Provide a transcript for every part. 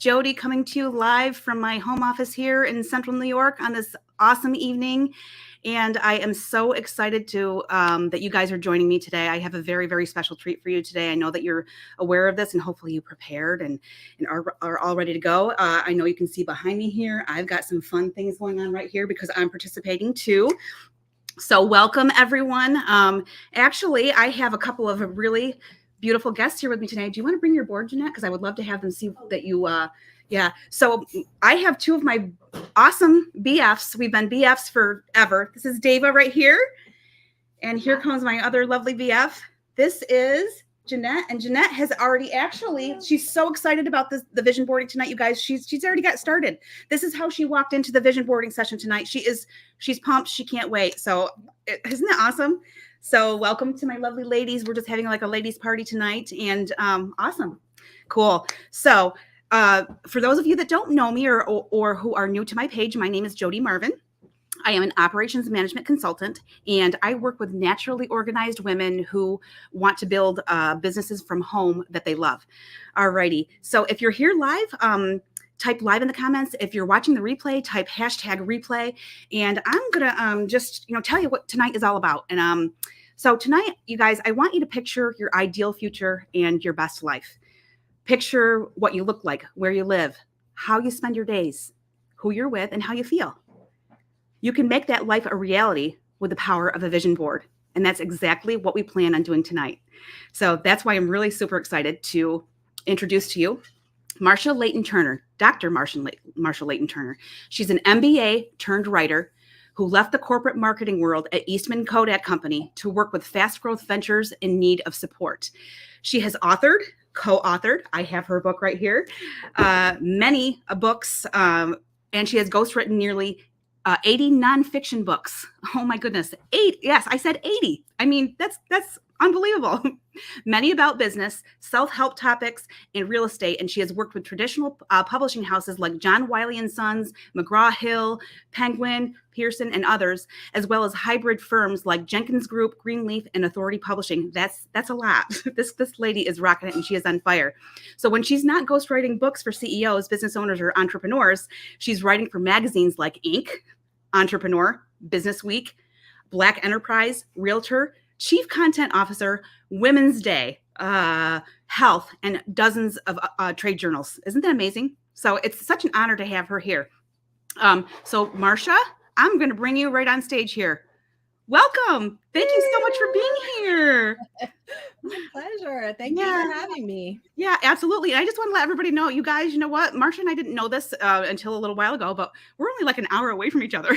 Jody coming to you live from my home office here in Central New York on this awesome evening. And I am so excited to that you guys are joining me today. I have a very, very special treat for you today. I know that you're aware of this and hopefully you prepared and are all ready to go. I know you can see behind me here, I've got some fun things going on right here because I'm participating too. So welcome everyone. Actually, I have a couple of really beautiful guests here with me today. Do you want to bring your board, Jeanette? Because I would love to have them see that you, yeah. So I have two of my awesome BFs. We've been BFs forever. This is Dava right here. And here comes my other lovely BF. This is Jeanette. And Jeanette has already she's so excited about the vision boarding tonight, you guys. She's already got started. This is how she walked into the vision boarding session tonight. She's pumped. She can't wait. So isn't that awesome? So welcome to my lovely ladies. We're just having like a ladies party tonight and awesome. Cool. So for those of you that don't know me or who are new to my page, my name is Jody Marvin. I am an operations management consultant, and I work with naturally organized women who want to build businesses from home that they love. Alrighty. So if you're here live, type live in the comments. If you're watching the replay, type #replay. And I'm gonna just tell you what tonight is all about. And so tonight, you guys, I want you to picture your ideal future and your best life. Picture what you look like, where you live, how you spend your days, who you're with, and how you feel. You can make that life a reality with the power of a vision board. And that's exactly what we plan on doing tonight. So that's why I'm really super excited to introduce to you Marcia Layton Turner, Dr. Marcia Layton Turner. She's an MBA turned writer who left the corporate marketing world at Eastman Kodak Company to work with fast growth ventures in need of support. She has co-authored, I have her book right here, many books, and she has ghostwritten nearly 80 nonfiction books. Oh my goodness, 8. Yes, I said 80. I mean, that's unbelievable. Many about business, self-help topics, and real estate. And she has worked with traditional publishing houses like John Wiley & Sons, McGraw-Hill, Penguin, Pearson, and others, as well as hybrid firms like Jenkins Group, Greenleaf, and Authority Publishing. That's a lot. This lady is rocking it, and she is on fire. So when she's not ghostwriting books for CEOs, business owners, or entrepreneurs, she's writing for magazines like Inc., Entrepreneur, Business Week, Black Enterprise, Realtor, Chief Content Officer, Women's Day, Health, and dozens of trade journals. Isn't that amazing? So it's such an honor to have her here. So Marcia, I'm going to bring you right on stage here. Welcome. Thank you so much for being here. My pleasure. Thank you for having me. Yeah, absolutely. And I just want to let everybody know, you guys, you know what? Marcia and I didn't know this until a little while ago, but we're only like an hour away from each other.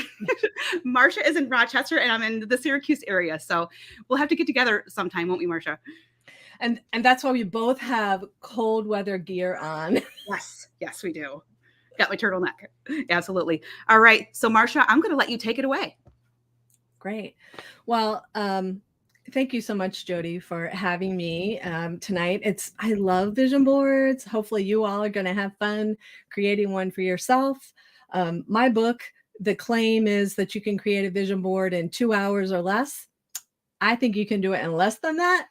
Marcia is in Rochester and I'm in the Syracuse area. So we'll have to get together sometime, won't we, Marcia? And that's why we both have cold weather gear on. Yes, we do. Got my turtleneck. Absolutely. All right. So Marcia, I'm going to let you take it away. Great. Well, thank you so much, Jody, for having me tonight. I love vision boards. Hopefully you all are going to have fun creating one for yourself. My book, the claim is that you can create a vision board in 2 hours or less. I think you can do it in less than that.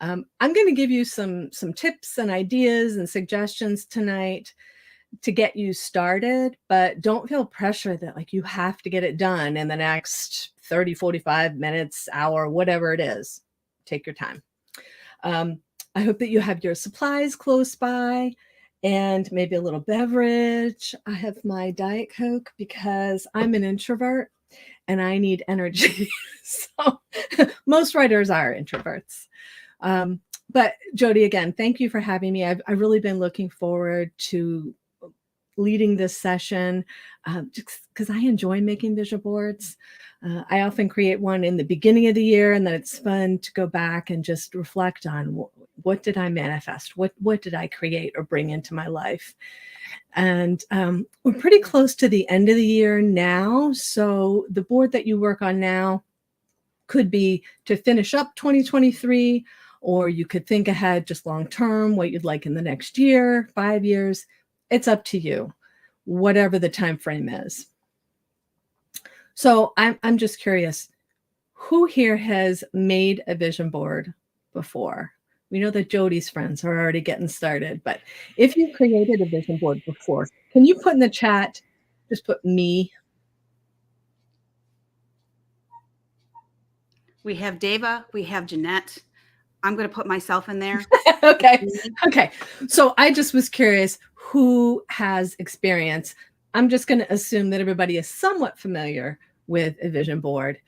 I'm going to give you some tips and ideas and suggestions tonight to get you started, but don't feel pressure that like you have to get it done in the next 30, 45 minutes, hour, whatever it is. Take your time. I hope that you have your supplies close by and maybe a little beverage. I have my Diet Coke because I'm an introvert and I need energy. So most writers are introverts. But Jody, again, thank you for having me. I've really been looking forward to leading this session just because I enjoy making vision boards. I often create one in the beginning of the year, and then it's fun to go back and just reflect on what did I manifest? What did I create or bring into my life? And we're pretty close to the end of the year now. So the board that you work on now could be to finish up 2023, or you could think ahead just long term, what you'd like in the next year, 5 years. It's up to you, whatever the time frame is. So I'm just curious, who here has made a vision board before? We know that Jody's friends are already getting started, but if you created a vision board before, can you put in the chat, just put me? We have Deva, we have Jeanette. I'm going to put myself in there. Okay. Okay. So I just was curious who has experience. I'm just going to assume that everybody is somewhat familiar with a vision board.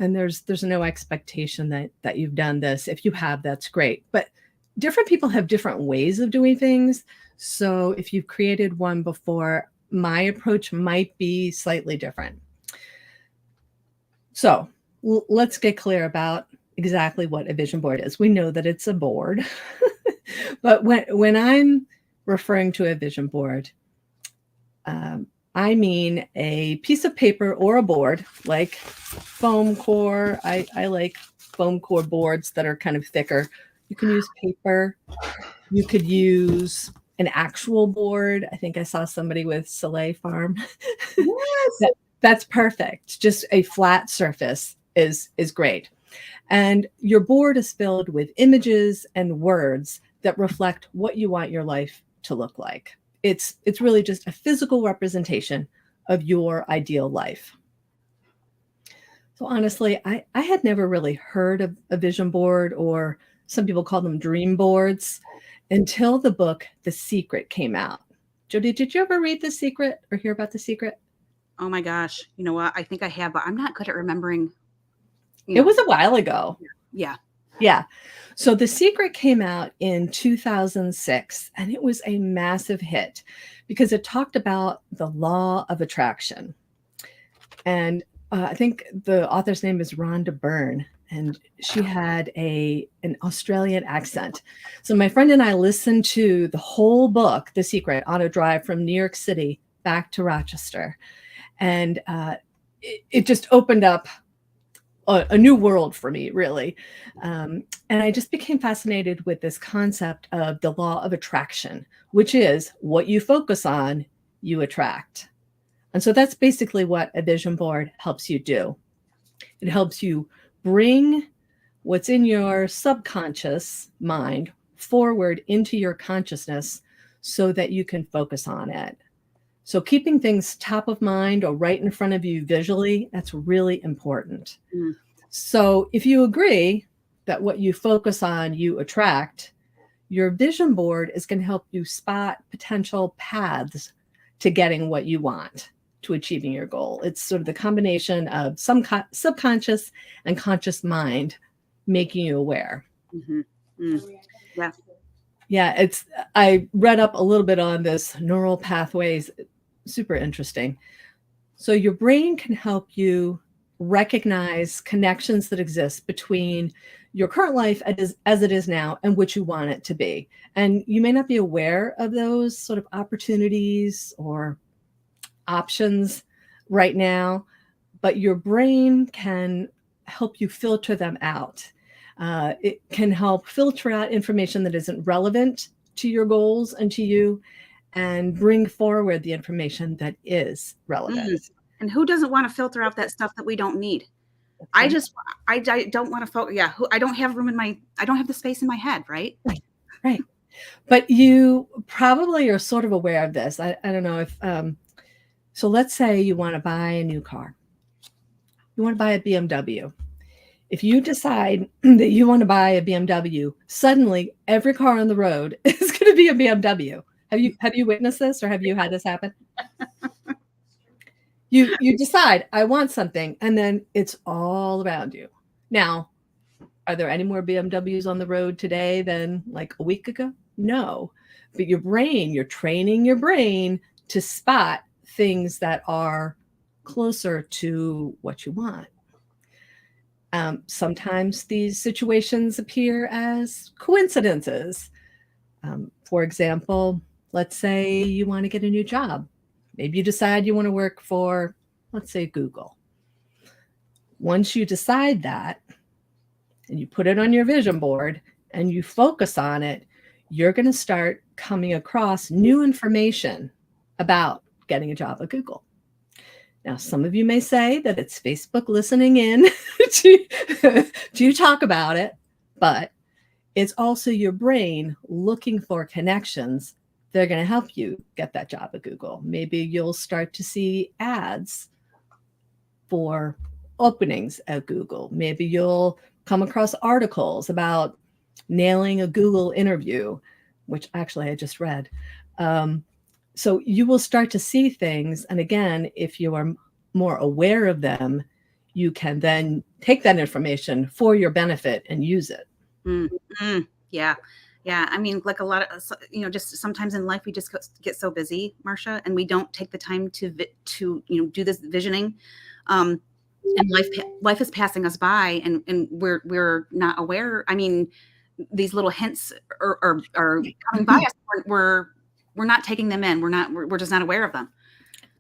And there's no expectation that you've done this. If you have, that's great. But different people have different ways of doing things. So if you've created one before, my approach might be slightly different. So let's get clear about exactly what a vision board is. We know that it's a board, but when I'm referring to a vision board, I mean a piece of paper or a board, like foam core. I like foam core boards that are kind of thicker. You can use paper. You could use an actual board. I think I saw somebody with Soleil Farm. Yes. That's perfect. Just a flat surface is great. And your board is filled with images and words that reflect what you want your life to look like. It's really just a physical representation of your ideal life. So honestly, I had never really heard of a vision board, or some people call them dream boards, until the book The Secret came out. Jody, did you ever read The Secret or hear about The Secret? Oh my gosh. You know what? I think I have, but I'm not good at remembering. It was a while ago. Yeah. Yeah. So The Secret came out in 2006, and it was a massive hit because it talked about the law of attraction. And I think the author's name is Rhonda Byrne, and she had an Australian accent. So my friend and I listened to the whole book, The Secret, on a drive from New York City back to Rochester. And it just opened up a new world for me, really. And I just became fascinated with this concept of the law of attraction, which is what you focus on, you attract. And so that's basically what a vision board helps you do. It helps you bring what's in your subconscious mind forward into your consciousness so that you can focus on it. So keeping things top of mind or right in front of you visually, that's really important. Mm. So if you agree that what you focus on, you attract, your vision board is going to help you spot potential paths to getting what you want, to achieving your goal. It's sort of the combination of some subconscious and conscious mind making you aware. Mm-hmm. Mm. Yeah. Yeah, I read up a little bit on this neural pathways. Super interesting. So your brain can help you recognize connections that exist between your current life as it is now and what you want it to be. And you may not be aware of those sort of opportunities or options right now, but your brain can help you filter them out. It can help filter out information that isn't relevant to your goals and to you, and bring forward the information that is relevant. Mm. And who doesn't want to filter out that stuff that we don't need? Right. I don't want to focus. Yeah. I don't have room I don't have the space in my head. Right. Right. But you probably are sort of aware of this. I don't know if, so let's say you want to buy a new car. You want to buy a BMW. If you decide that you want to buy a BMW, suddenly every car on the road is going to be a BMW. Have you witnessed this, or have you had this happen? You decide, I want something, and then it's all around you. Now, are there any more BMWs on the road today than like a week ago? No. But you're training your brain to spot things that are closer to what you want. Sometimes these situations appear as coincidences. For example, let's say you want to get a new job. Maybe you decide you want to work for, let's say, Google. Once you decide that, and you put it on your vision board and you focus on it, you're going to start coming across new information about getting a job at Google. Now, some of you may say that it's Facebook listening in to talk about it, but it's also your brain looking for connections that are going to help you get that job at Google. Maybe you'll start to see ads for openings at Google. Maybe you'll come across articles about nailing a Google interview, which actually I just read. So you will start to see things. And again, if you are more aware of them, you can then take that information for your benefit and use it. Mm-hmm. Yeah. Yeah. I mean, like a lot of, just sometimes in life, we just get so busy, Marcia, and we don't take the time to do this visioning. And life is passing us by, and we're not aware. I mean, these little hints are coming by us. We're not taking them in. We're just not aware of them.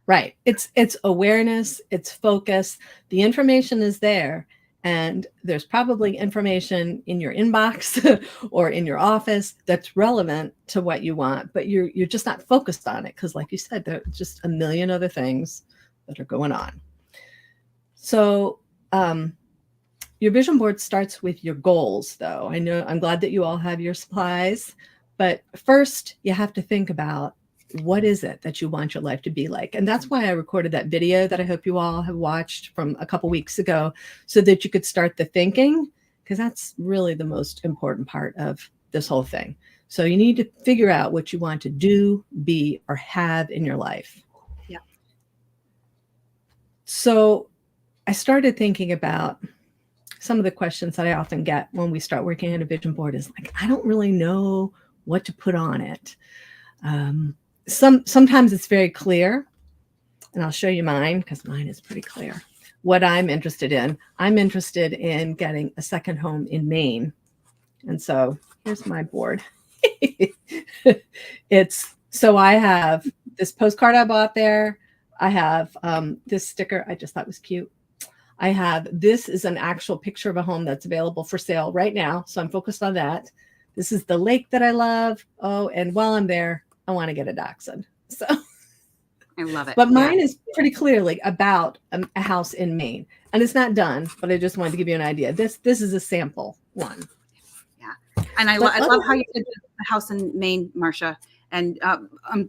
Right. It's awareness, it's focus. The information is there. And there's probably information in your inbox or in your office that's relevant to what you want, but you're just not focused on it because, like you said, there are just a million other things that are going on. So your vision board starts with your goals, though. I know I'm glad that you all have your supplies, but first you have to think about what is it that you want your life to be like? And that's why I recorded that video that I hope you all have watched from a couple weeks ago so that you could start the thinking, because that's really the most important part of this whole thing. So you need to figure out what you want to do, be, or have in your life. Yeah. So I started thinking about some of the questions that I often get when we start working on a vision board is like, I don't really know what to put on it. Sometimes it's very clear, and I'll show you mine because mine is pretty clear. What I'm interested in. I'm interested in getting a second home in Maine. And so here's my board. So I have this postcard I bought there. I have this sticker I just thought was cute. This is an actual picture of a home that's available for sale right now. So I'm focused on that. This is the lake that I love. Oh, and while I'm there, I want to get a dachshund. So I love it. But mine is pretty clearly about a house in Maine, and it's not done, but I just wanted to give you an idea. This is a sample one. Yeah. And I love how you did the house in Maine, Marcia. And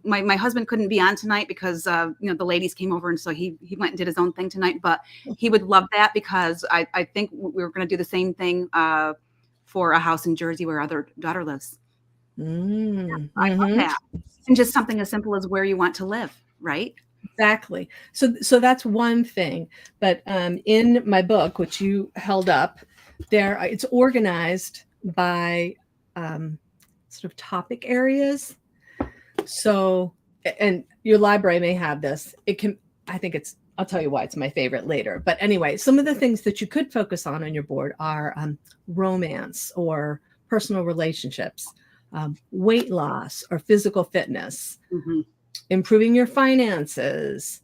my husband couldn't be on tonight because the ladies came over, and so he went and did his own thing tonight. But he would love that because I think we were going to do the same thing for a house in Jersey where our daughter lives. I love that. And just something as simple as where you want to live, right? Exactly. So that's one thing. But in my book, which you held up, it's organized by sort of topic areas. So, and your library may have this. I'll tell you why it's my favorite later. But anyway, some of the things that you could focus on your board are romance or personal relationships, weight loss or physical fitness, improving your finances,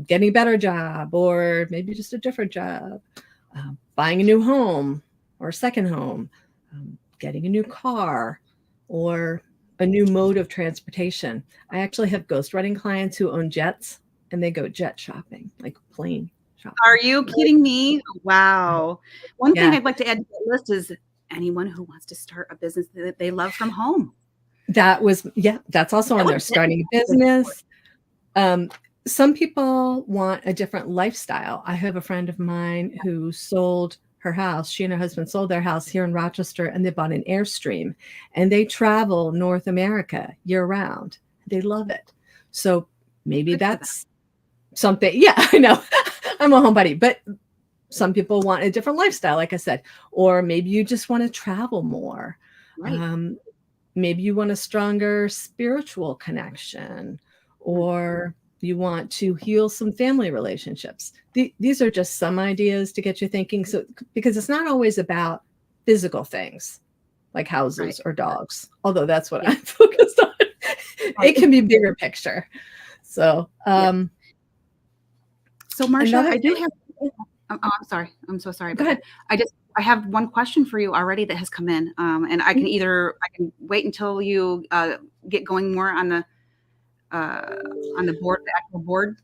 getting a better job or maybe just a different job, buying a new home or a second home, getting a new car or a new mode of transportation. I actually have ghostwriting clients who own jets and they go jet shopping, like plane shopping. Are you kidding me? Wow. One thing I'd like to add to the list is anyone who wants to start a business that they love from home. That's also on there. Starting a business. Some people want a different lifestyle. I have a friend of mine who sold her house. She and her husband sold their house here in Rochester, and they bought an Airstream, and they travel North America year round. They love it. So maybe that's something. Yeah, I know. I'm a homebody, but some people want a different lifestyle, like I said, or maybe you just want to travel more. Right. Maybe you want a stronger spiritual connection, or you want to heal some family relationships. These are just some ideas to get you thinking. So, because it's not always about physical things like houses or dogs, although that's what I'm focused on. It can be bigger picture. So, so Marcia, I do have. Oh, I'm sorry. I'm so sorry. Go ahead. I have one question for you already that has come in, and I can wait until you get going more on the board, the actual board.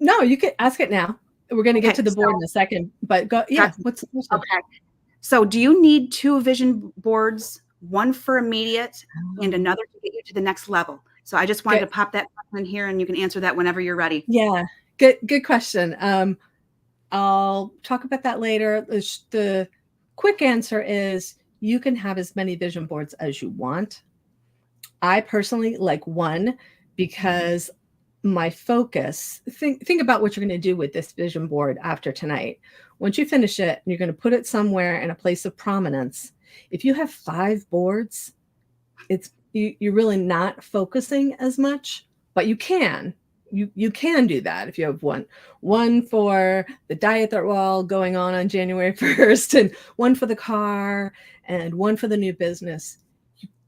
No, you can ask it now. We're going to get to the board in a second, but go. Yeah. What's the question? Okay. So do you need 2 vision boards, one for immediate and Oh, another to get you to the next level? So I just wanted good. to pop that question in here, and you can answer that whenever you're ready. Yeah, good question. I'll talk about that later. The quick answer is you can have as many vision boards as you want. I personally like one because my focus, think about what you're going to do with this vision board after tonight. Once you finish it, you're going to put it somewhere in a place of prominence. If you have 5 boards, you're really not focusing as much, but you can do that if you have one for the diet that we're all going on January 1st, and one for the car, and one for the new business.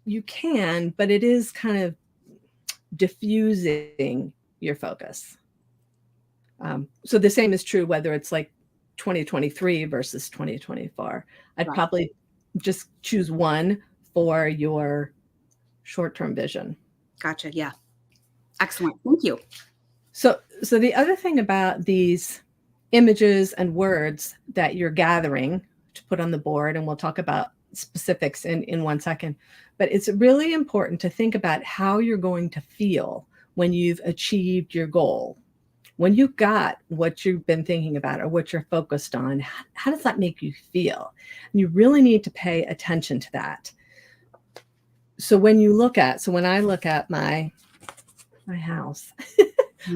You can, but it is kind of diffusing your focus. So the same is true whether it's like 2023 versus 2024. I'd Right. probably just choose one for your short-term vision. Gotcha. Yeah. Excellent. Thank you. So the other thing about these images and words that you're gathering to put on the board, and we'll talk about specifics in 1 second, but it's really important to think about how you're going to feel when you've achieved your goal. When you got what you've been thinking about or what you're focused on, how does that make you feel? And you really need to pay attention to that. So when I look at my house,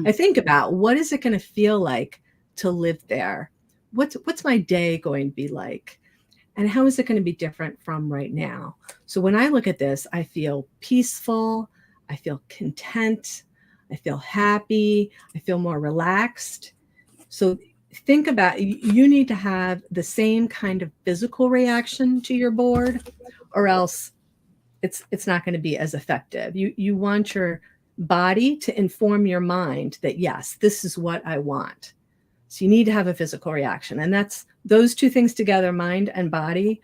I think about what is it going to feel like to live there? What's my day going to be like? And how is it going to be different from right now? So when I look at this, I feel peaceful, I feel content, I feel happy, I feel more relaxed. So think about, you need to have the same kind of physical reaction to your board, or else it's not going to be as effective. You want your body to inform your mind that, yes, this is what I want. So you need to have a physical reaction. And that's those two things together, mind and body,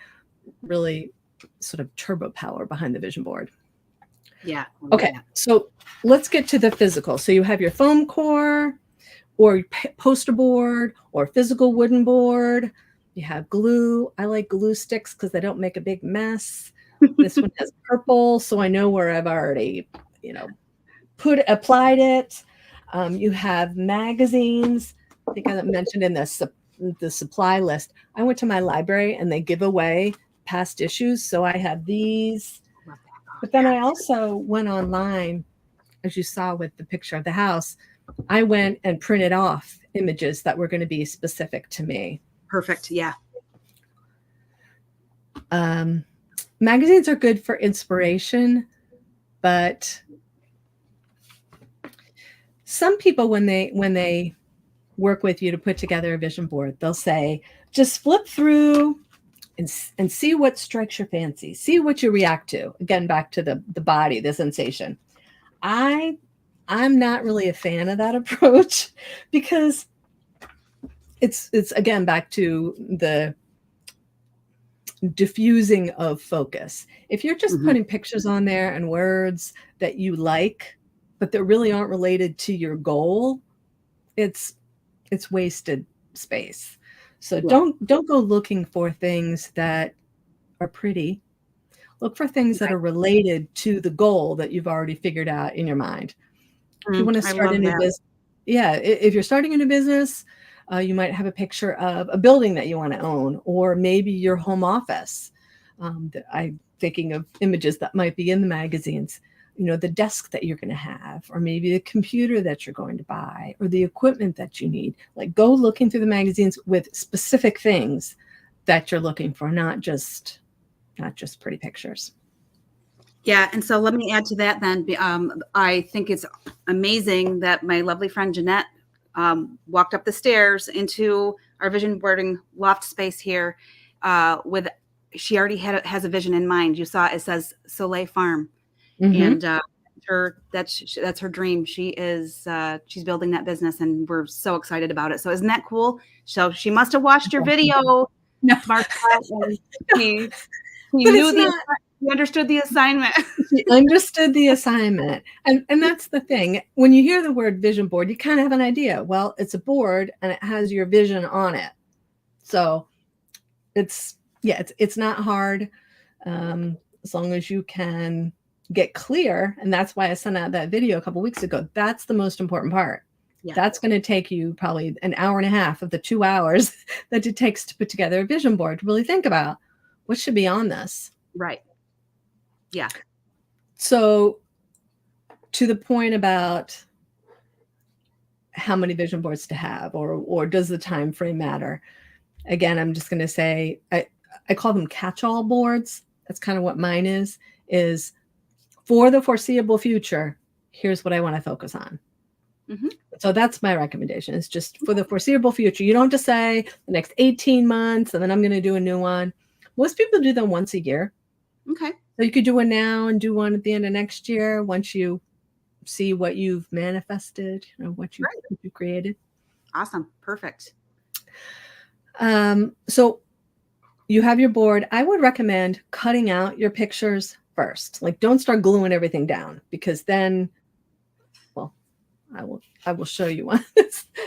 really sort of turbo power behind the vision board. Yeah. Okay, so let's get to the physical. So you have your foam core or poster board or physical wooden board. You have glue. I like glue sticks because they don't make a big mess. This one has purple, so I know where I've already, applied it. You have magazines. I think I mentioned in the supply list. I went to my library and they give away past issues, so I have these. But then I also went online, as you saw with the picture of the house. I went and printed off images that were going to be specific to me. Perfect. Yeah. Magazines are good for inspiration, but some people, when they work with you to put together a vision board, they'll say, just flip through and see what strikes your fancy, see what you react to. Again, back to the body, the sensation. I'm not really a fan of that approach, because it's again back to the diffusing of focus. If you're just putting pictures on there and words that you like, but that really aren't related to your goal, it's wasted space. So don't go looking for things that are pretty. Look for things that are related to the goal that you've already figured out in your mind. If you want to start a new business, if you're starting a new business, you might have a picture of a building that you want to own, or maybe your home office. I'm thinking of images that might be in the magazines. The desk that you're going to have, or maybe the computer that you're going to buy, or the equipment that you need. Like, go looking through the magazines with specific things that you're looking for, not just pretty pictures. Yeah, and so let me add to that then. I think it's amazing that my lovely friend Jeanette walked up the stairs into our vision boarding loft space here she already has a vision in mind. You saw it says Soleil Farm. And that's her dream. She's building that business, and we're so excited about it. So isn't that cool? So she must have watched your video, Marcia, and she understood the assignment. She understood the assignment. And that's the thing. When you hear the word vision board, you kind of have an idea. Well, it's a board and it has your vision on it. So it's Yeah, it's not hard, as long as you can get clear. And that's why I sent out that video a couple weeks ago. That's the most important part. Yeah. That's going to take you probably an hour and a half of the 2 hours that it takes to put together a vision board, to really think about what should be on this. Right. Yeah. So to the point about how many vision boards to have, or does the time frame matter? Again, I'm just going to say, I call them catch-all boards. That's kind of what mine is for the foreseeable future. Here's what I want to focus on. Mm-hmm. So that's my recommendation. It's just for the foreseeable future. You don't have to say the next 18 months and then I'm going to do a new one. Most people do them once a year. Okay. So you could do one now and do one at the end of next year once you see what you've manifested, what you created. Awesome. Perfect. So you have your board. I would recommend cutting out your pictures first. Like, don't start gluing everything down, because then, well, I will show you one.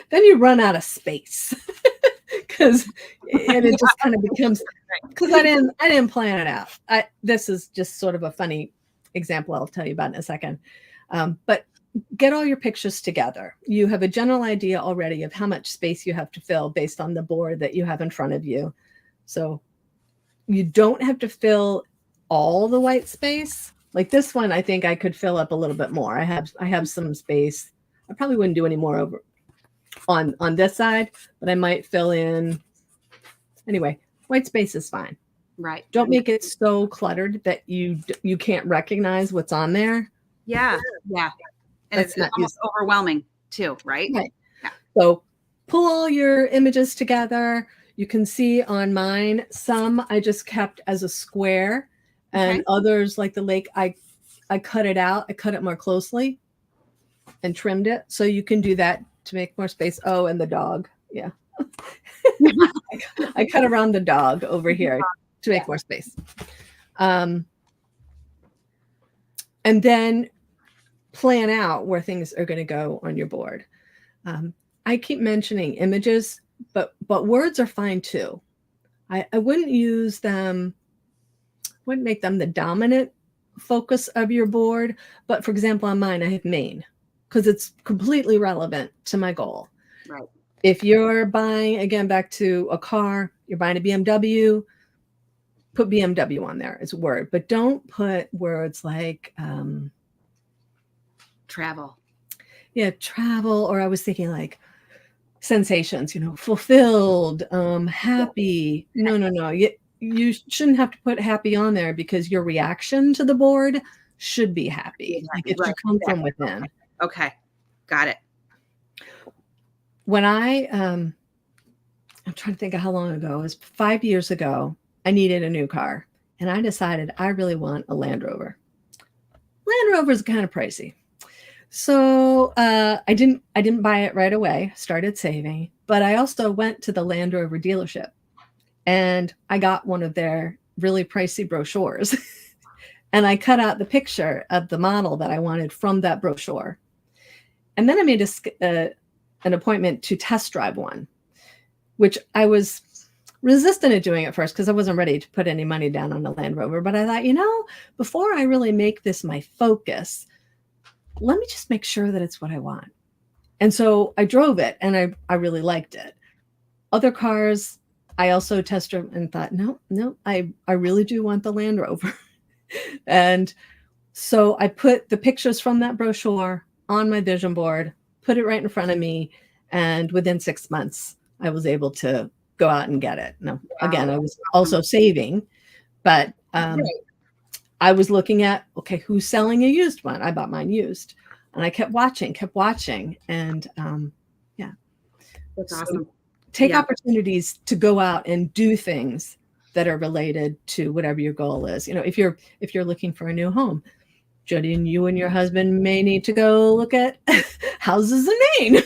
Then you run out of space. And it just kind of becomes, because I didn't plan it out. This is just sort of a funny example I'll tell you about in a second. But get all your pictures together. You have a general idea already of how much space you have to fill based on the board that you have in front of you. So you don't have to fill all the white space. Like this one, I think I could fill up a little bit more. I have some space. I probably wouldn't do any more over on this side, but I might fill in. Anyway, white space is fine. Right. Don't make it so cluttered that you can't recognize what's on there. Yeah. Yeah. And it's almost overwhelming too, right? Right. Yeah. So pull all your images together. You can see on mine, some I just kept as a square, and others, like the lake, I cut it out. I cut it more closely and trimmed it. So you can do that to make more space. Oh, and the dog. Yeah. I cut around the dog over here to make more space. And then plan out where things are going to go on your board. I keep mentioning images, but words are fine too. I wouldn't use them, wouldn't make them the dominant focus of your board. But for example, on mine, I have Maine, because it's completely relevant to my goal. Right. If you're buying, again, back to a car, you're buying a BMW, put BMW on there as a word, but don't put words like travel. Yeah, travel. Or I was thinking like sensations, fulfilled, happy. No. You shouldn't have to put happy on there, because your reaction to the board should be happy. Like it should come from within. Okay. Got it. When I'm trying to think of how long ago, it was 5 years ago, I needed a new car, and I decided I really want a Land Rover. Land Rover is kind of pricey. So I didn't buy it right away, started saving, but I also went to the Land Rover dealership and I got one of their really pricey brochures and I cut out the picture of the model that I wanted from that brochure. And then I made an appointment to test drive one, which I was resistant at doing at first because I wasn't ready to put any money down on a Land Rover. But I thought, before I really make this my focus, let me just make sure that it's what I want. And so I drove it and I really liked it. Other cars, I also test drove and thought, no, I really do want the Land Rover. And so I put the pictures from that brochure on my vision board, put it right in front of me. And within 6 months, I was able to go out and get it. Now, again, I was also saving, but I was looking at, okay, who's selling a used one? I bought mine used. And I kept watching. And yeah. That's awesome. Take opportunities to go out and do things that are related to whatever your goal is. If you're looking for a new home, Jody, and you and your husband may need to go look at houses in Maine.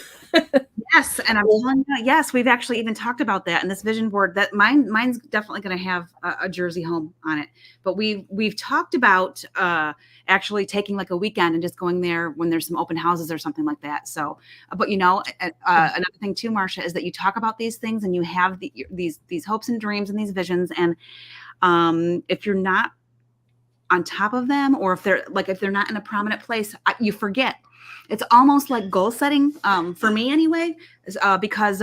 Yes, and I'm telling you, yes, we've actually even talked about that in this vision board. That mine's definitely going to have a Jersey home on it. But we've talked about actually taking like a weekend and just going there when there's some open houses or something like that. So, but another thing too, Marcia, is that you talk about these things and you have these hopes and dreams and these visions, and if you're not on top of them, or if they're not in a prominent place, you forget. It's almost like goal setting, for me anyway, because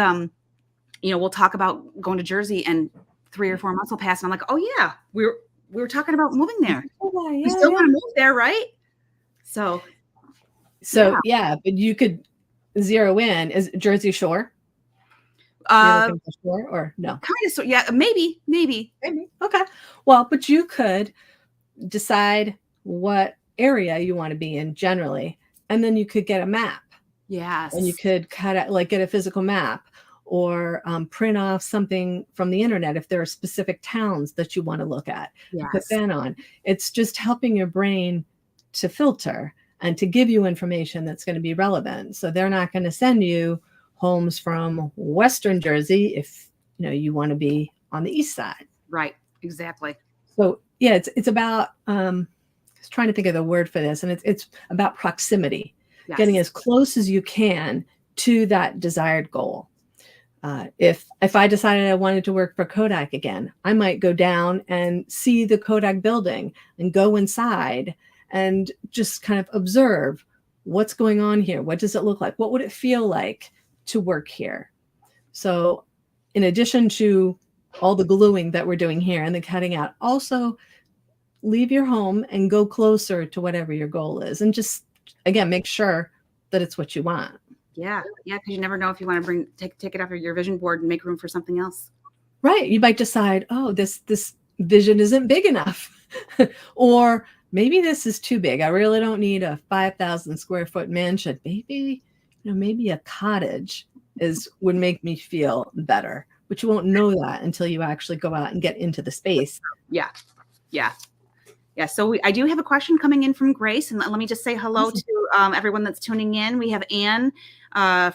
we'll talk about going to Jersey and 3 or 4 months will pass and I'm like, oh yeah, we were talking about moving there. We still want to move there, right? So yeah, but you could zero in. Is Jersey Shore? Shore or no? Kind of, so yeah, maybe. Okay. Well, but you could decide what area you want to be in generally, and then you could get a map. Yes. And you could get a physical map, or print off something from the internet if there are specific towns that you want to look at. Yes. Put that on. It's just helping your brain to filter and to give you information that's going to be relevant. So they're not going to send you homes from Western Jersey if you want to be on the east side. Right. Exactly. So yeah, it's about I was trying to think of the word for this, and it's about proximity. Yes. Getting as close as you can to that desired goal. If I decided I wanted to work for Kodak again, I might go down and see the Kodak building and go inside and just kind of observe what's going on here. What does it look like? What would it feel like to work here? So in addition to all the gluing that we're doing here and the cutting out, also leave your home and go closer to whatever your goal is, and just again make sure that it's what you want. Yeah, because you never know if you want to take it off of your vision board and make room for something else. Right. You might decide, oh, this vision isn't big enough, or maybe this is too big. I really don't need a 5,000 square foot mansion. Maybe a cottage would make me feel better. But you won't know that until you actually go out and get into the space. Yeah. So I do have a question coming in from Grace, and let me just say hello to everyone that's tuning in. We have Anne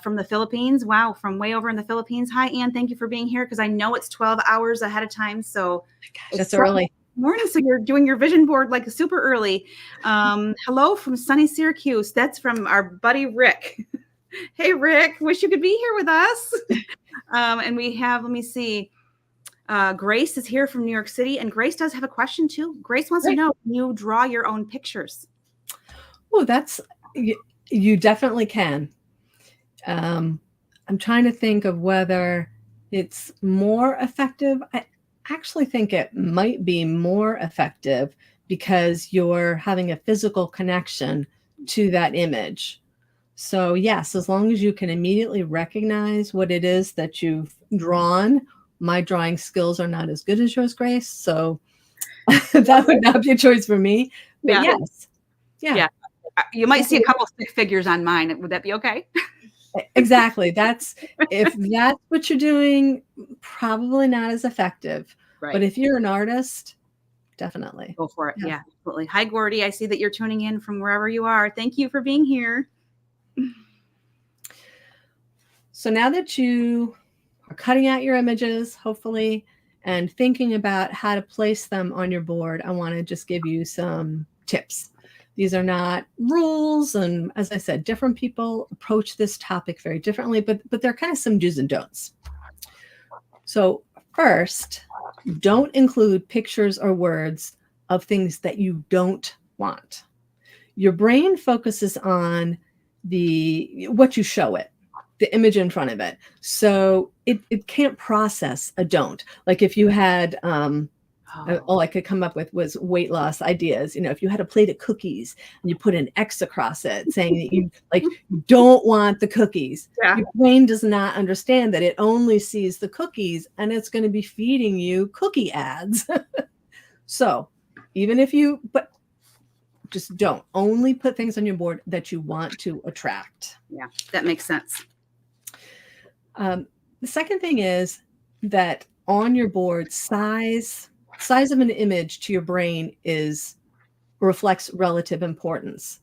from the Philippines. Wow, from way over in the Philippines. Hi, Anne. Thank you for being here, because I know it's 12 hours ahead of time. So it's early morning. So you're doing your vision board like super early. Hello from sunny Syracuse. That's from our buddy Rick. Hey, Rick. Wish you could be here with us. And we have, let me see. Grace is here from New York City, and Grace does have a question too. Grace wants to know, can you draw your own pictures? Oh, you definitely can. I'm trying to think of whether it's more effective. I actually think it might be more effective because you're having a physical connection to that image. So yes, as long as you can immediately recognize what it is that you've drawn. My drawing skills are not as good as yours, Grace, so that would not be a choice for me. But yes. Yeah. You might see a couple stick figures on mine. Would that be okay? Exactly. If that's what you're doing, probably not as effective. Right. But if you're an artist, definitely. Go for it. Yeah, absolutely. Hi, Gordy. I see that you're tuning in from wherever you are. Thank you for being here. So now that you are cutting out your images, hopefully, and thinking about how to place them on your board, I want to just give you some tips. These are not rules, and as I said, different people approach this topic very differently, but they're kind of some do's and don'ts. So first, don't include pictures or words of things that you don't want. Your brain focuses on what you show it, the image in front of it. So it can't process a don't. Like if you had, all I could come up with was weight loss ideas. If you had a plate of cookies and you put an X across it saying that you don't want the cookies, your brain does not understand that. It only sees the cookies, and it's going to be feeding you cookie ads. So but just don't. Only put things on your board that you want to attract. Yeah, that makes sense. The second thing is that on your board, size of an image to your brain reflects relative importance.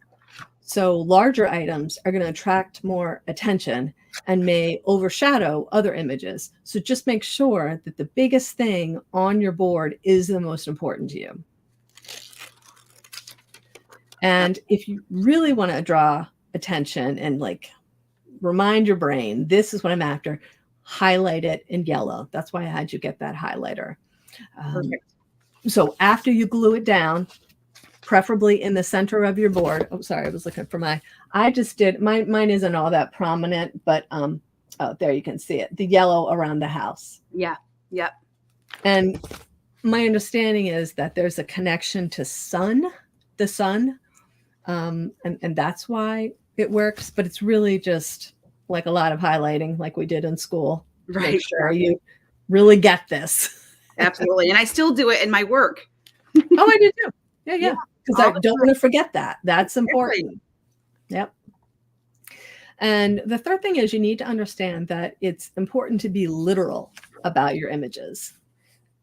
So larger items are going to attract more attention, and may overshadow other images. So just make sure that the biggest thing on your board is the most important to you. And if you really want to draw attention and like remind your brain, this is what I'm after, highlight it in yellow. That's why I had you get that highlighter. So after you glue it down, preferably in the center of your board. Oh, sorry, I was looking for I just did, mine isn't all that prominent, but oh, there you can see it, the yellow around the house. Yeah, yep. And my understanding is that there's a connection to the sun, and that's why it works, but it's really just like a lot of highlighting like we did in school. Right. Make sure you really get this. Absolutely. And I still do it in my work. Oh, I do too. Yeah. Because I don't want to forget that. That's important. Yep. And the third thing is you need to understand that it's important to be literal about your images.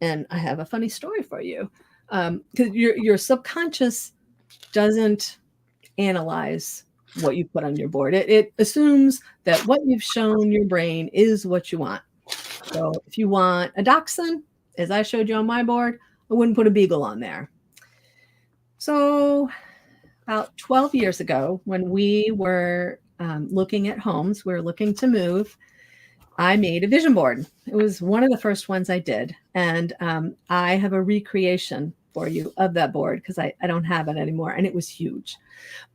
And I have a funny story for you. Because your subconscious doesn't analyze what you put on your board. It assumes that what you've shown your brain is what you want. So if you want a dachshund, as I showed you on my board, I wouldn't put a beagle on there. So about 12 years ago, when we were looking at homes, we were looking to move, I made a vision board. It was one of the first ones I did. And I have a recreation for you of that board because I don't have it anymore. And it was huge.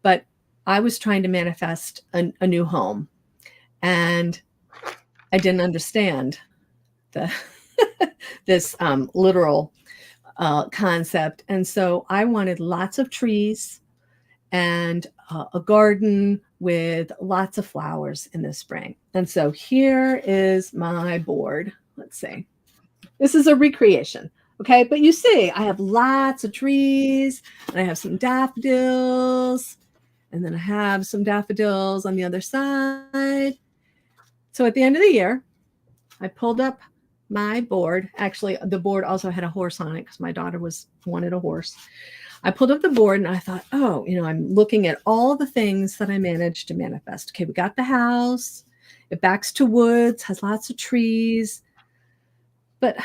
But I was trying to manifest a new home. And I didn't understand this literal concept. And so I wanted lots of trees and a garden with lots of flowers in the spring. And so here is my board. Let's see. This is a recreation. Okay. But you see, I have lots of trees and I have some daffodils, and then I have some daffodils on the other side. So at the end of the year, I pulled up my board. Actually, the board also had a horse on it because my daughter wanted a horse. I pulled up the board and I thought, oh, I'm looking at all the things that I managed to manifest. Okay, we got the house. It backs to woods, has lots of trees. But,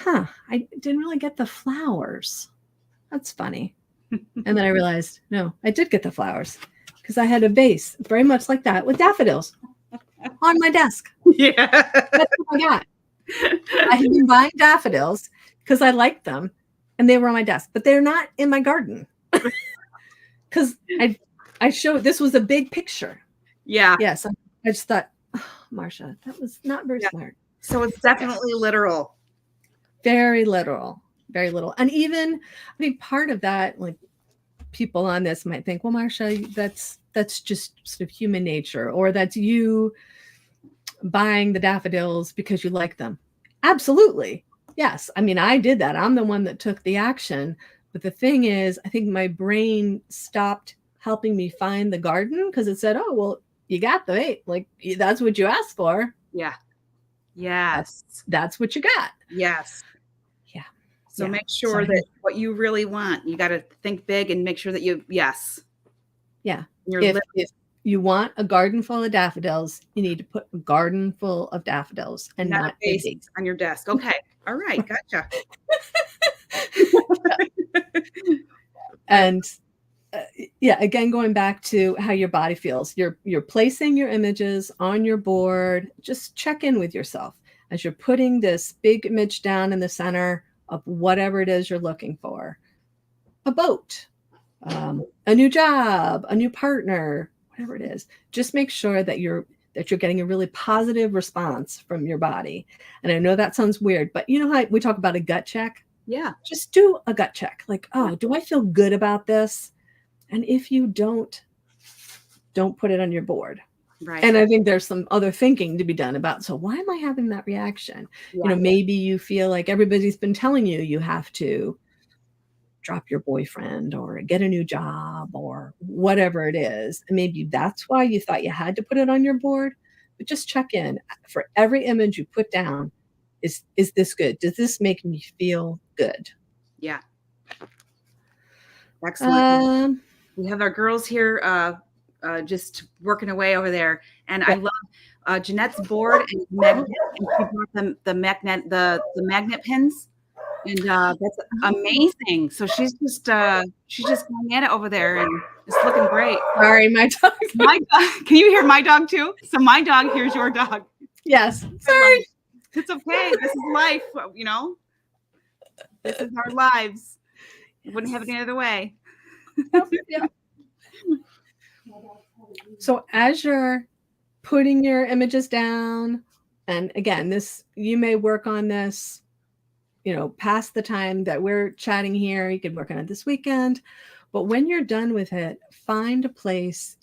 I didn't really get the flowers. That's funny. And then I realized, no, I did get the flowers because I had a vase very much like that with daffodils on my desk. Yeah. That's what I got. I had been buying daffodils because I liked them and they were on my desk, but they're not in my garden because I showed, this was a big picture. Yeah. Yes. I just thought, oh, Marcia, that was not very smart. So it's definitely literal. Very literal, very little. And even, I think part of that, like people on this might think, well, Marcia, that's just sort of human nature, or that's you buying the daffodils because you like them. Absolutely. Yes. I mean, I did that. I'm the one that took the action. But the thing is, I think my brain stopped helping me find the garden because it said, oh, well, you got the bait. Like, that's what you asked for. Yeah. Yes. That's what you got. Yes. Yeah. So make sure that what you really want, you got to think big and make sure that yes. Yeah. If you want a garden full of daffodils, you need to put a garden full of daffodils and not a vase on your desk. Okay. All right. Gotcha. And again, going back to how your body feels, you're placing your images on your board. Just check in with yourself as you're putting this big image down in the center of whatever it is you're looking for. A boat, a new job, a new partner, whatever it is. Just make sure that you're getting a really positive response from your body. And I know that sounds weird, but you know how we talk about a gut check? Yeah. Just do a gut check. Like, oh, do I feel good about this? And if you don't put it on your board. Right. And I think there's some other thinking to be done about, so why am I having that reaction? Yeah. Maybe you feel like everybody's been telling you have to drop your boyfriend or get a new job or whatever it is. And maybe that's why you thought you had to put it on your board. But just check in for every image you put down. Is this good? Does this make me feel good? Yeah. Excellent. We have our girls here just working away over there. And I love Jeanette's board and magnet, and she brought the magnet pins. And that's amazing. So she's just going at it over there, and it's looking great. Sorry, my dog. My dog. Can you hear my dog too? So my dog hears your dog. Yes. Sorry. It's okay. This is life. You know, this is our lives. We wouldn't have it any other way. Yeah. So as you're putting your images down, and again, you may work on this, past the time that we're chatting here. You could work on it this weekend, but when you're done with it, find a place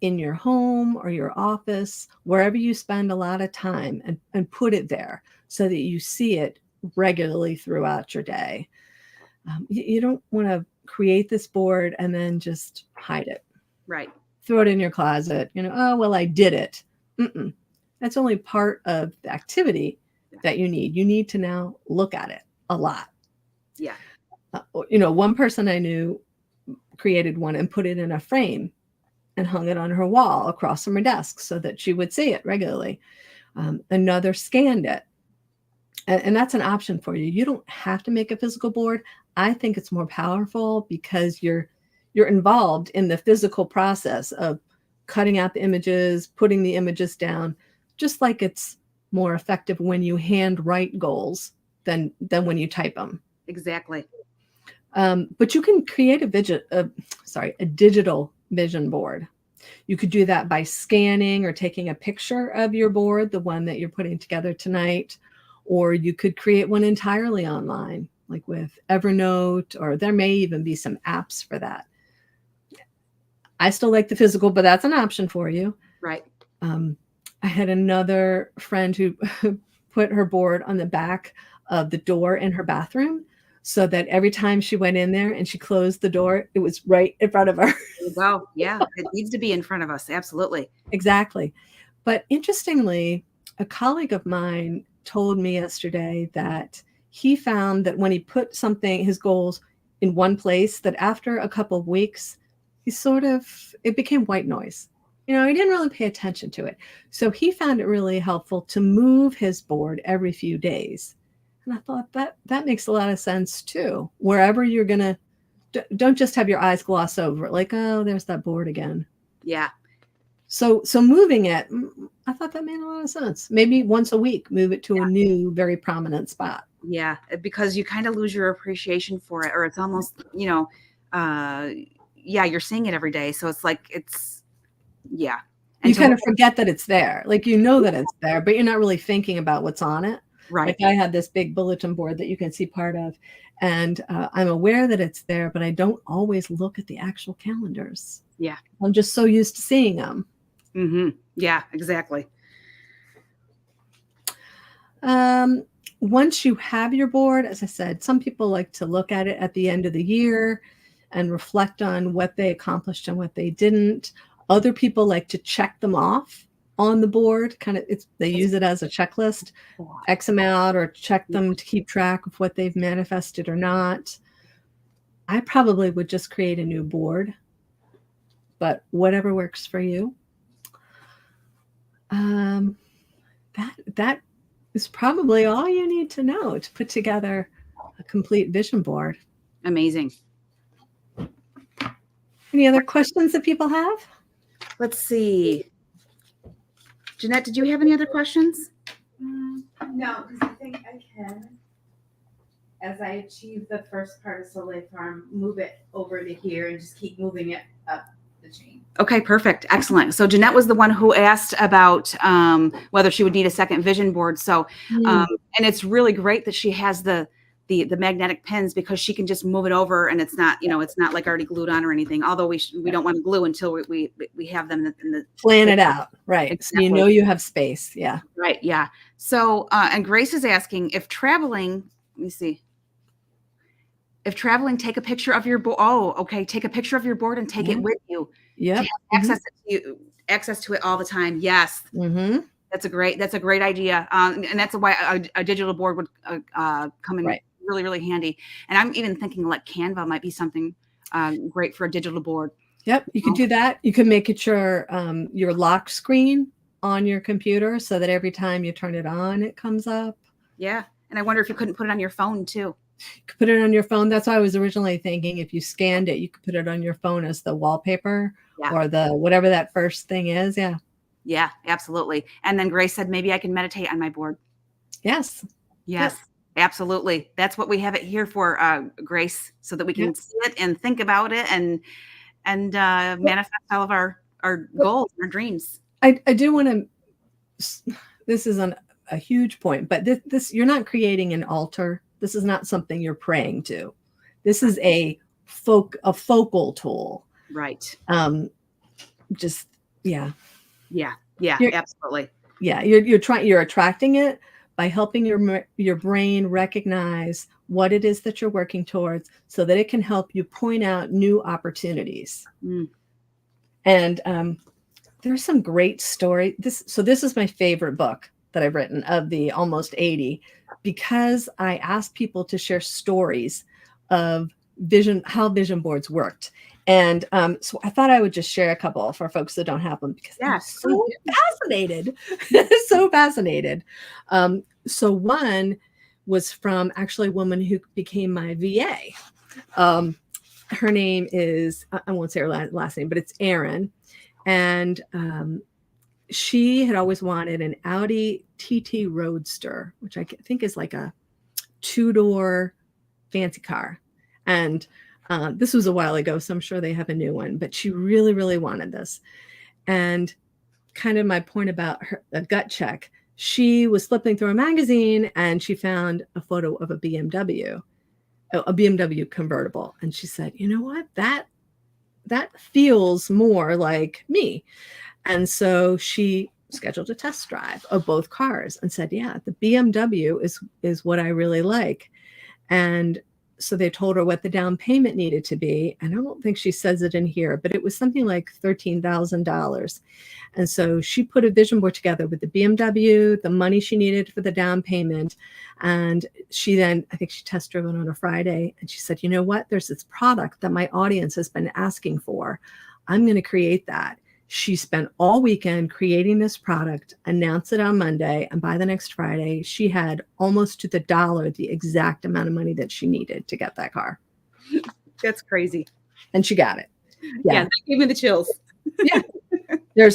in your home or your office, wherever you spend a lot of time, and put it there so that you see it regularly throughout your day. You don't want to create this board and then just hide it. Right. Throw it in your closet. Oh, well, I did it. That's only part of the activity that you need. You need to now look at it a lot. Yeah. One person I knew created one and put it in a frame and hung it on her wall across from her desk so that she would see it regularly. Another scanned it. And that's an option for you. You don't have to make a physical board. I think it's more powerful because you're involved in the physical process of cutting out the images, putting the images down, just like it's more effective when you hand write goals than when you type them. Exactly. But you can create a digital vision board. You could do that by scanning or taking a picture of your board, the one that you're putting together tonight, or you could create one entirely online, like with Evernote, or there may even be some apps for that. I still like the physical, but that's an option for you. Right. I had another friend who put her board on the back of the door in her bathroom so that every time she went in there and she closed the door, it was right in front of her. Wow. Yeah. It needs to be in front of us. Absolutely. Exactly. But interestingly, a colleague of mine told me yesterday that he found that when he put his goals in one place, that after a couple of weeks, it became white noise. He didn't really pay attention to it. So he found it really helpful to move his board every few days. And I thought that makes a lot of sense too. Wherever you're going to, don't just have your eyes gloss over it, like, oh, there's that board again. Yeah. So moving it, I thought that made a lot of sense. Maybe once a week, move it to a new, very prominent spot. Yeah, because you kind of lose your appreciation for it, or it's almost, you're seeing it every day. So it's like, yeah. And you kind of forget that it's there. Like, that it's there, but you're not really thinking about what's on it. Right. Like I had this big bulletin board that you can see part of, and I'm aware that it's there, but I don't always look at the actual calendars. Yeah. I'm just so used to seeing them. Mm-hmm. Yeah, exactly. Once you have your board, as I said, some people like to look at it at the end of the year and reflect on what they accomplished and what they didn't. Other people like to check them off on the board. They use it as a checklist, X amount, or check them to keep track of what they've manifested or not. I probably would just create a new board, but whatever works for you. That is probably all you need to know to put together a complete vision board. Amazing. Any other questions that people have? Let's see. Jeanette, did you have any other questions? No, because I think I can, as I achieve the first part of Soleil Farm, move it over to here and just keep moving it up the chain. Okay, perfect. Excellent. So Jeanette was the one who asked about whether she would need a second vision board. So, and it's really great that she has the magnetic pins, because she can just move it over, and it's not, it's not like already glued on or anything. Although we don't want to glue until we have them in the plan it out, right? Exactly. So you have space. Yeah. Right. Yeah. So, and Grace is asking if traveling. Let me see. If traveling, take a picture of your board. Oh, okay. Take a picture of your board and take it with you. Yeah. Access to it all the time. Yes. Mm-hmm. That's a great idea. And that's why a digital board would come in really, really handy. And I'm even thinking like Canva might be something great for a digital board. Yep, you could do that. You can make it your lock screen on your computer so that every time you turn it on, it comes up. Yeah. And I wonder if you couldn't put it on your phone too. You could put it on your phone. That's what I was originally thinking. If you scanned it, you could put it on your phone as the wallpaper or the whatever that first thing is. Yeah. Yeah, absolutely. And then Grace said, maybe I can meditate on my board. Yes. Yes, absolutely. That's what we have it here for, Grace, so that we can see it and think about it and manifest all of our goals, our dreams. I do want to, this isn't a huge point, but this you're not creating an altar. This is not something you're praying to. This is a focal tool. Right. Just, yeah. Yeah, absolutely. Yeah, you're attracting it by helping your brain recognize what it is that you're working towards so that it can help you point out new opportunities. And there's some great story. This is my favorite book that I've written of the almost 80, because I asked people to share stories of how vision boards worked. And so I thought I would just share a couple for folks that don't have them, because I'm so fascinated. So fascinated. So one was from actually a woman who became my VA. Her name is, I won't say her last name, but it's Erin. And she had always wanted an Audi TT Roadster, which I think is like a 2-door fancy car. And this was a while ago, so I'm sure they have a new one, but she really, really wanted this. And kind of my point about a gut check, she was flipping through a magazine and she found a photo of a BMW convertible. And she said, you know what, that feels more like me. And so she scheduled a test drive of both cars and said, yeah, the BMW is what I really like. And so they told her what the down payment needed to be. And I don't think she says it in here, but it was something like $13,000. And so she put a vision board together with the BMW, the money she needed for the down payment. And she then, I think she test driven on a Friday. And she said, you know what? There's this product that my audience has been asking for. I'm going to create that. She spent all weekend creating this product, announced it on Monday, and by the next Friday, she had almost to the dollar the exact amount of money that she needed to get that car. That's crazy. And she got it. Yeah, that gave me the chills. Yeah. There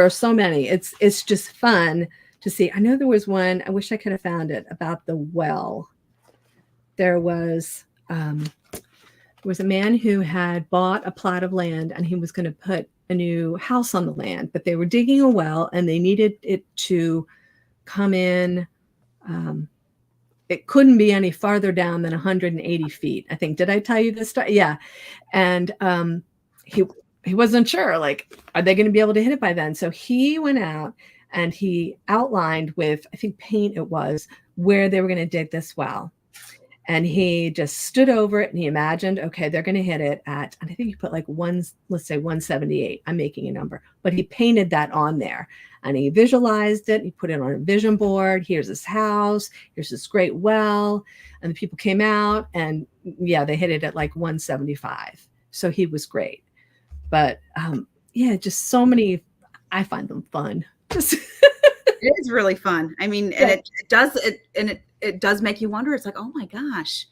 are so many. It's just fun to see. I know there was one, I wish I could have found it, about the well. There was a man who had bought a plot of land and he was going to put a new house on the land, but they were digging a well and they needed it to come in. It couldn't be any farther down than 180 feet. I think, did I tell you this story? Yeah. And he wasn't sure, like, are they going to be able to hit it by then? So he went out and he outlined with, I think paint it was, where they were going to dig this well. And he just stood over it and he imagined, okay, they're going to hit it at, and I think he put like let's say 178. I'm making a number, but he painted that on there and he visualized it. He put it on a vision board. Here's his house. Here's this great well. And the people came out and yeah, they hit it at like 175. So he was great. But yeah, just so many, I find them fun. It is really fun. I mean, and it does make you wonder. It's like, oh my gosh,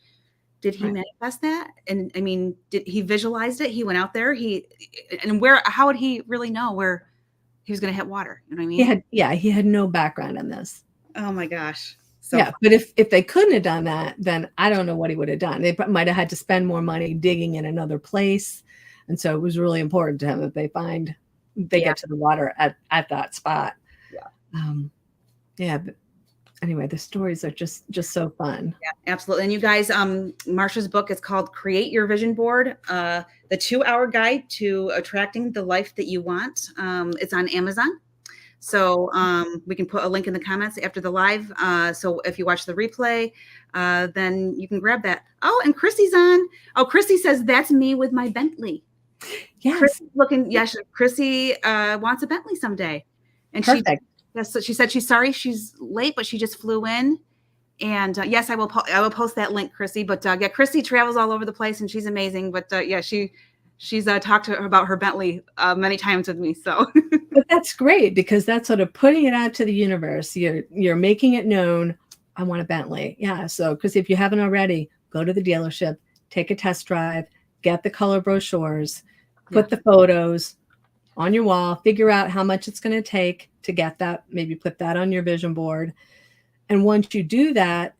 did he manifest that? And I mean, did he visualized it? He went out there. How would he really know where he was going to hit water? You know what I mean? He had no background in this. Oh my gosh. So yeah, but if they couldn't have done that, then I don't know what he would have done. They might have had to spend more money digging in another place. And so it was really important to him that they get to the water at that spot. Yeah. But anyway, the stories are just so fun. Yeah, absolutely. And you guys, Marcia's book is called Create Your Vision Board, the 2-hour guide to attracting the life that you want. It's on Amazon. So we can put a link in the comments after the live. So if you watch the replay, then you can grab that. Oh, and Chrissy's on. Oh, Chrissy says, that's me with my Bentley. Yes. Chrissy wants a Bentley someday. And perfect. So she said she's sorry she's late, but she just flew in. And yes, I will post that link, Chrissy. But yeah, Chrissy travels all over the place and she's amazing. But yeah, she She's talked to her about her Bentley many times with me. So But that's great because that's sort of putting it out to the universe. You're making it known. I want a Bentley. Yeah. So, because if you haven't already, go to the dealership, take a test drive, get the color brochures, put the photos on your wall, figure out how much it's going to take to get that, maybe put that on your vision board. And once you do that,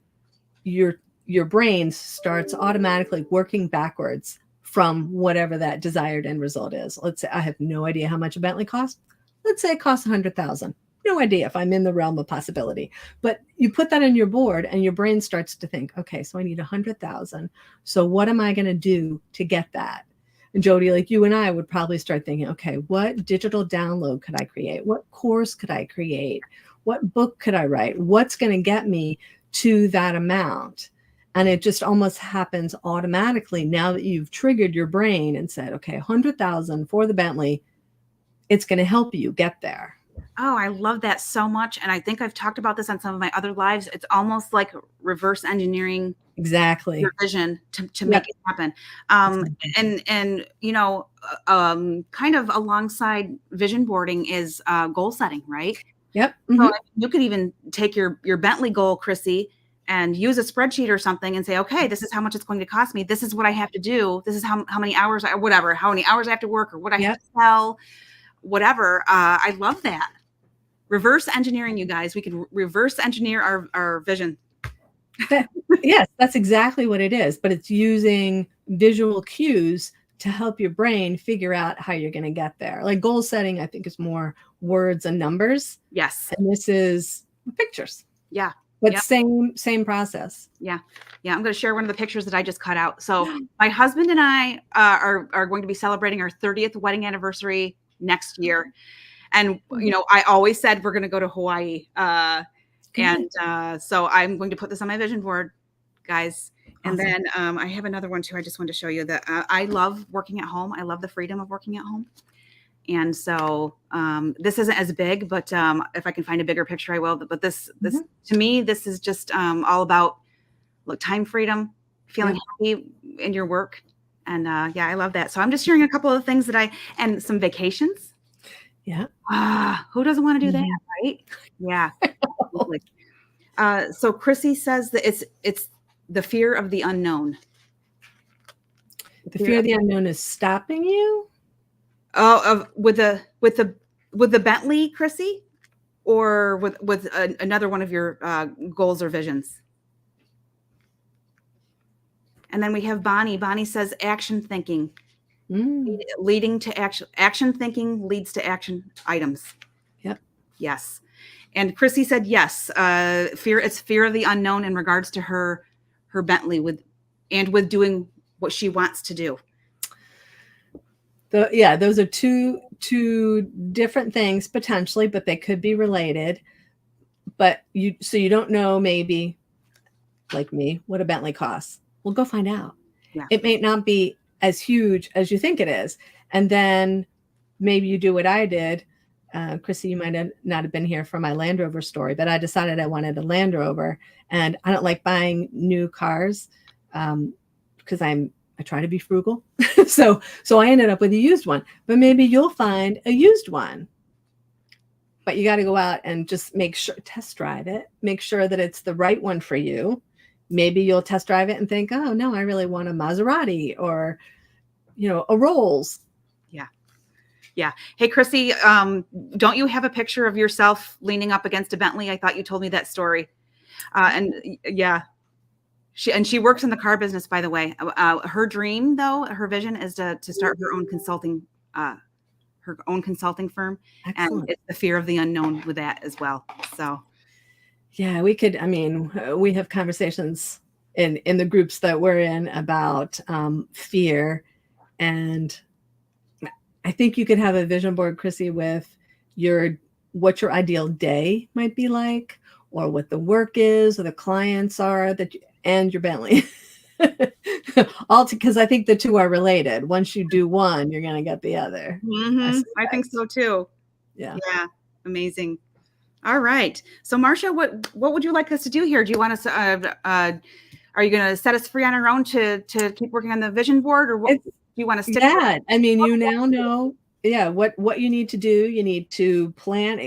your brain starts automatically working backwards from whatever that desired end result is. Let's say I have no idea how much a Bentley costs. Let's say it costs $100,000. No idea if I'm in the realm of possibility, but you put that on your board and your brain starts to think, okay, so I need 100,000. So what am I going to do to get that? And Jody, like you and I would probably start thinking, okay, what digital download could I create? What course could I create? What book could I write? What's going to get me to that amount? And it just almost happens automatically now that you've triggered your brain and said, okay, 100,000 for the Bentley, it's going to help you get there. Oh, I love that so much. And I think I've talked about this on some of my other lives. It's almost like reverse engineering exactly your vision to make it happen. And you know, kind of alongside vision boarding is goal setting, right? Yep. So you could even take your Bentley goal, Chrissy, and use a spreadsheet or something and say, okay, this is how much it's going to cost me. This is what I have to do. This is how many hours, how many hours I have to work or what I have to sell, whatever. I love that. Reverse engineering, you guys. We can reverse engineer our vision. Yes, that's exactly what it is. But it's using visual cues to help your brain figure out how you're going to get there. Like goal setting, I think, is more words and numbers. Yes. And this is pictures. Yeah. But same process. Yeah. Yeah. I'm going to share one of the pictures that I just cut out. So my husband and I are going to be celebrating our 30th wedding anniversary next year. And, you know, I always said we're going to go to Hawaii. And so I'm going to put this on my vision board, guys. And then I have another one, too. I just wanted to show you that I love working at home. I love the freedom of working at home. And so this isn't as big, but if I can find a bigger picture, I will. But this to me, this is just all about time freedom, feeling happy in your work. And yeah, I love that. So I'm just sharing a couple of things that and some vacations. Yeah. Who doesn't want to do that, right? Yeah. So Chrissy says that it's the fear of the unknown. The fear of the unknown is stopping you? Oh, with the Bentley, Chrissy, or with another one of your goals or visions. And then we have Bonnie. Bonnie says action thinking. Leading to action thinking leads to action items. Yep. Yes. And Chrissy said yes. It's fear of the unknown in regards to her Bentley with doing what she wants to do. Those are two different things potentially, but they could be related. But you don't know, maybe like me, what a Bentley costs. Well, go find out. Yeah. It may not be as huge as you think it is. And then maybe you do what I did. Chrissy, you might not have been here for my Land Rover story, but I decided I wanted a Land Rover, and I don't like buying new cars because I try to be frugal. so I ended up with a used one, but maybe you'll find a used one, but you got to go out and just test drive it, make sure that it's the right one for you. Maybe you'll test drive it and think, oh no, I really want a Maserati or, a Rolls. Yeah. Hey, Chrissy, don't you have a picture of yourself leaning up against a Bentley? I thought you told me that story. And yeah, she works in the car business, by the way. Her dream, though, her vision is to start her own consulting firm. Excellent. And it's the fear of the unknown with that as well. So. Yeah, we have conversations in the groups that we're in about fear. And I think you could have a vision board, Chrissy, with what your ideal day might be like, or what the work is, or the clients are and your Bentley. All because I think the two are related. Once you do one, you're going to get the other. I think so too. Yeah. Amazing. All right. So Marcia, what would you like us to do here? Do you want us are you going to set us free on our own to keep working on the vision board, or what? you want to stick? Yeah, I mean, you now know, yeah, what you need to do. You need to find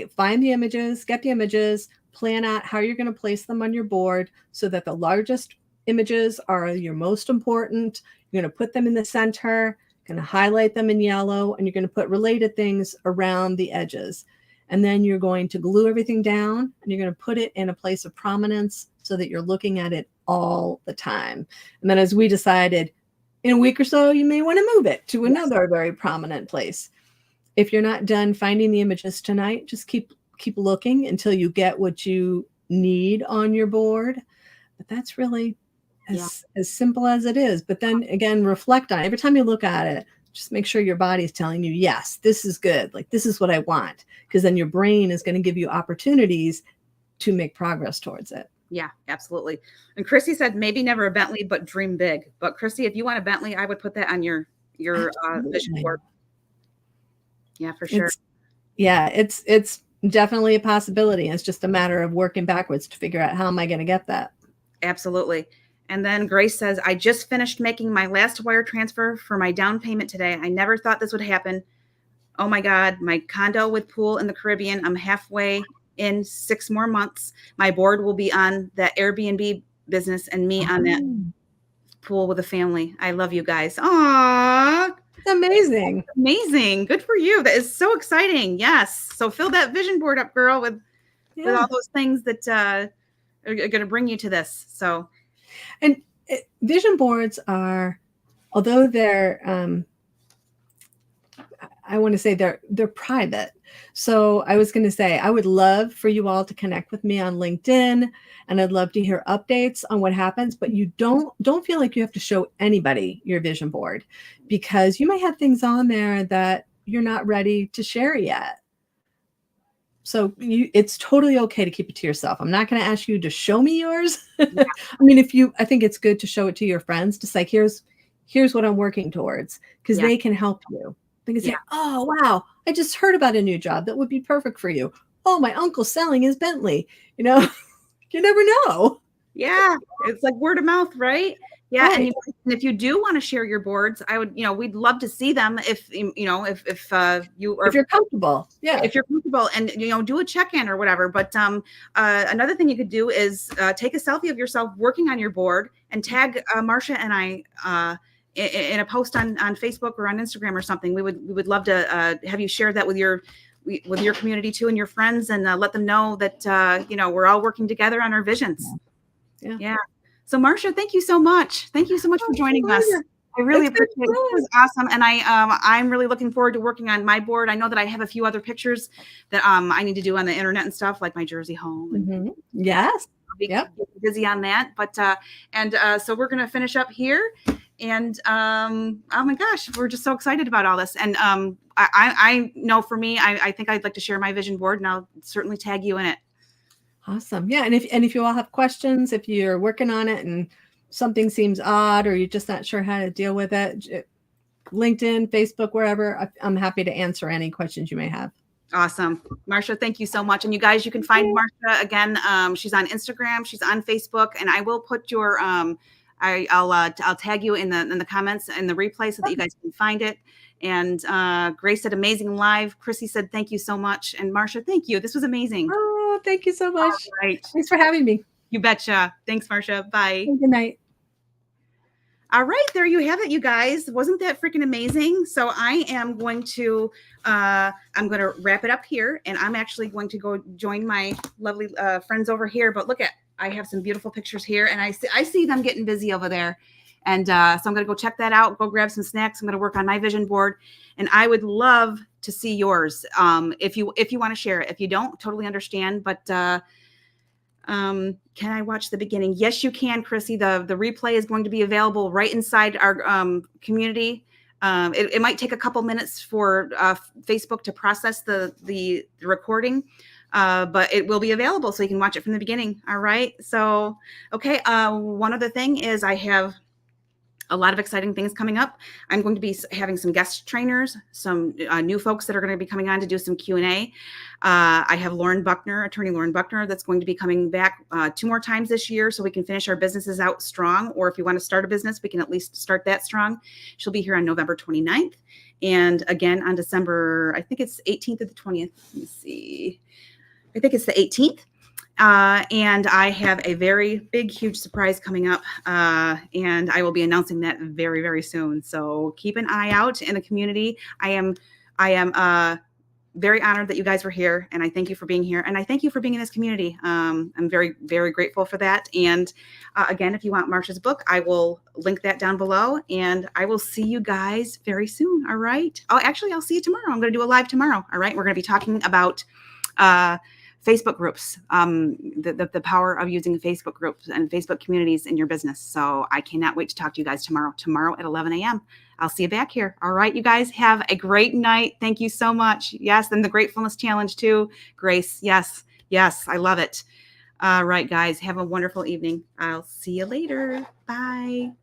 the images, get the images, plan out how you're going to place them on your board so that the largest images are your most important. You're going to put them in the center, going to highlight them in yellow, and you're going to put related things around the edges. And then you're going to glue everything down and you're going to put it in a place of prominence so that you're looking at it all the time. And then as we decided, in a week or so, you may want to move it to another very prominent place. If you're not done finding the images tonight, just keep looking until you get what you need on your board. But that's really as simple as it is. But then again, reflect on it. Every time you look at it, just make sure your body is telling you, yes, this is good. Like, this is what I want. Because then your brain is going to give you opportunities to make progress towards it. Yeah, absolutely. And Chrissy said, maybe never a Bentley, but dream big. But Chrissy, if you want a Bentley, I would put that on your vision board. Yeah, for sure. It's definitely a possibility. It's just a matter of working backwards to figure out how am I going to get that. Absolutely. And then Grace says, I just finished making my last wire transfer for my down payment today. I never thought this would happen. Oh my God, my condo with pool in the Caribbean. I'm halfway in 6 more months. My board will be on that Airbnb business and me on that pool with a family. I love you guys. Aww. It's amazing. Amazing. Good for you. That is so exciting. Yes. So fill that vision board up, girl, with all those things that are going to bring you to this. So, and vision boards are, although they're, I want to say they're private. So I was going to say, I would love for you all to connect with me on LinkedIn, and I'd love to hear updates on what happens, but you don't feel like you have to show anybody your vision board, because you might have things on there that you're not ready to share yet. So it's totally okay to keep it to yourself. I'm not going to ask you to show me yours. Yeah. I mean, I think it's good to show it to your friends, just like, here's what I'm working towards, because they can help you. They can say, oh, wow, I just heard about a new job that would be perfect for you. Oh, my uncle's selling his Bentley. You know, you never know. Yeah. It's like word of mouth, right? Yeah. Right. And if you do want to share your boards, I would, we'd love to see them if you're comfortable. Yeah. If you're comfortable, and, do a check-in or whatever. But another thing you could do is take a selfie of yourself working on your board and tag Marcia and I in a post on Facebook or on Instagram or something. We would love to have you share that with your community too, and your friends, and let them know that, we're all working together on our visions. Yeah. So Marcia, thank you so much. Thank you so much for joining us. I really appreciate it. This was awesome. And I'm really looking forward to working on my board. I know that I have a few other pictures that I need to do on the internet and stuff, like my Jersey home. Mm-hmm. Yes. I'll be busy on that. But so we're gonna finish up here. And oh my gosh, we're just so excited about all this. And I know for me, I think I'd like to share my vision board, and I'll certainly tag you in it. Awesome. Yeah. And if you all have questions, if you're working on it and something seems odd, or you're just not sure how to deal with it, LinkedIn, Facebook, wherever, I'm happy to answer any questions you may have. Awesome. Marcia, thank you so much. And you guys, you can find Marcia again. She's on Instagram, she's on Facebook, and I will put your, I'll tag you in the comments and the replay so that you guys can find it. And Grace said, amazing live. Chrissy said, thank you so much. And Marcia, thank you. This was amazing. Oh, thank you so much. All right. Thanks for having me. You betcha. Thanks, Marcia. Bye. Good night. All right, there you have it, you guys. Wasn't that freaking amazing? So I am going to wrap it up here, and I'm actually going to go join my lovely friends over here. But look I have some beautiful pictures here, and I see them getting busy over there. And so I'm going to go check that out, go grab some snacks. I'm going to work on my vision board, and I would love to see yours if you want to share it. If you don't, totally understand. But can I watch the beginning? Yes, you can, Chrissy. The replay is going to be available right inside our community. It might take a couple minutes for Facebook to process the recording. But it will be available, so you can watch it from the beginning. All right. So, okay. One other thing is I have a lot of exciting things coming up. I'm going to be having some guest trainers, some new folks that are going to be coming on to do some Q&A. I have attorney Lauren Buckner, that's going to be coming back 2 more times this year so we can finish our businesses out strong. Or if you want to start a business, we can at least start that strong. She'll be here on November 29th. And again on December, I think it's 18th or the 20th. Let me see. I think it's the 18th. And I have a very big, huge surprise coming up. And I will be announcing that very, very soon. So keep an eye out in the community. I am very honored that you guys were here, and I thank you for being here. And I thank you for being in this community. I'm very, very grateful for that. And again, if you want Marcia's book, I will link that down below, and I will see you guys very soon. All right. Oh, actually, I'll see you tomorrow. I'm going to do a live tomorrow. All right. We're going to be talking about, Facebook groups, the power of using Facebook groups and Facebook communities in your business. So I cannot wait to talk to you guys tomorrow at 11 a.m. I'll see you back here. All right, you guys have a great night. Thank you so much. Yes, and the Gratefulness Challenge too. Grace, yes, I love it. All right, guys, have a wonderful evening. I'll see you later. Bye.